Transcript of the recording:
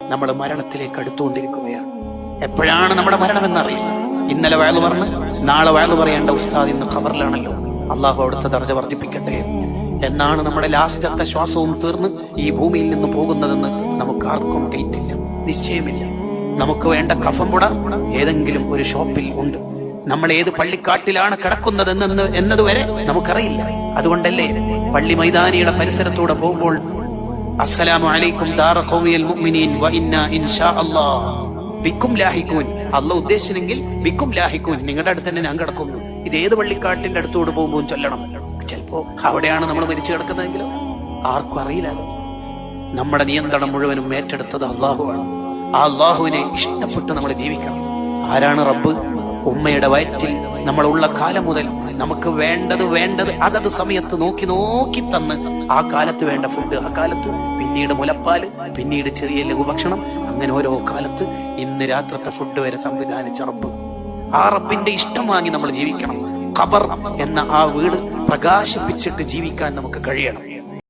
നമ്മൾ മരണത്തിലേക്ക് അടുത്തുകൊണ്ടിരിക്കുകയാണ്. എപ്പോഴാണ് നമ്മുടെ മരണമെന്നറിയില്ല. ഇന്നലെ വയലു പറഞ്ഞ് നാളെ വയലു പറയേണ്ട ഉസ്താദ് ഇന്ന് ഖബറിലാണല്ലോ. അള്ളാഹു അവിടുത്തെ ദർജ വർദ്ധിപ്പിക്കട്ടെ. എന്നാണ് നമ്മുടെ ലാസ്റ്റത്തെ ശ്വാസവും തീർന്ന് ഈ ഭൂമിയിൽ നിന്ന് പോകുന്നതെന്ന് നമുക്ക് ആർക്കും ഡേറ്റ് ഇല്ല, നിശ്ചയമില്ല. നമുക്ക് വേണ്ട കഫം കൂട ഏതെങ്കിലും ഒരു ഷോപ്പിൽ ഉണ്ട്. നമ്മൾ ഏത് പള്ളിക്കാട്ടിലാണ് കിടക്കുന്നതെന്ന് എന്നതുവരെ നമുക്കറിയില്ല. അതുകൊണ്ടല്ലേ പള്ളി മൈതാനിയുടെ പരിസരത്തൂടെ പോകുമ്പോൾ അസ്സലാമു അലൈക്കും ദാറ ഖൗമിയൽ മുഅ്മിനീൻ വ ഇന്നാ ഇൻഷാ അല്ലാഹ് ബിക്കും ലാഹിഖൂൻ. അല്ലാഹു ഉദ്ദേശിച്ചെങ്കിൽ ബിക്കും ലാഹിഖൂൻ, നിങ്ങളുടെ അടുത്ത് തന്നെ ഞാൻ കിടക്കുന്നു. ഇത് ഏത് പള്ളിക്കാട്ടിന്റെ അടുത്തോട് പോകുമ്പോൾ ചൊല്ലണം. ചിലപ്പോ അവിടെയാണ് നമ്മൾ മരിച്ചു കിടക്കുന്നതെങ്കിലോ ആർക്കും അറിയില്ല. നമ്മുടെ നിയന്ത്രണം മുഴുവനും ഏറ്റെടുത്തത് അള്ളാഹുവാണ്. ആ അള്ളാഹുവിനെ ഇഷ്ടപ്പെട്ട് നമ്മൾ ജീവിക്കണം. ആരാണ് റബ്ബ്? ഉമ്മയുടെ വയറ്റിൽ നമ്മളുള്ള കാലം മുതൽ നമുക്ക് വേണ്ടത് അതത് സമയത്ത് നോക്കി തന്ന് ആ കാലത്ത് വേണ്ട ഫുഡ് ആ കാലത്ത്, പിന്നീട് മുലപ്പാല്, പിന്നീട് ചെറിയ ലഘുഭക്ഷണം, അങ്ങനെ ഓരോ കാലത്ത് ഇന്ന് രാത്രത്തെ ഫുഡ് വരെ സംവിധാനിച്ച റബ്ബ്. ആ റബ്ബിന്റെ ഇഷ്ടം വാങ്ങി നമ്മൾ ജീവിക്കണം. ഖബർ എന്ന ആ വീട് പ്രകാശിപ്പിച്ചിട്ട് ജീവിക്കാൻ നമുക്ക് കഴിയണം.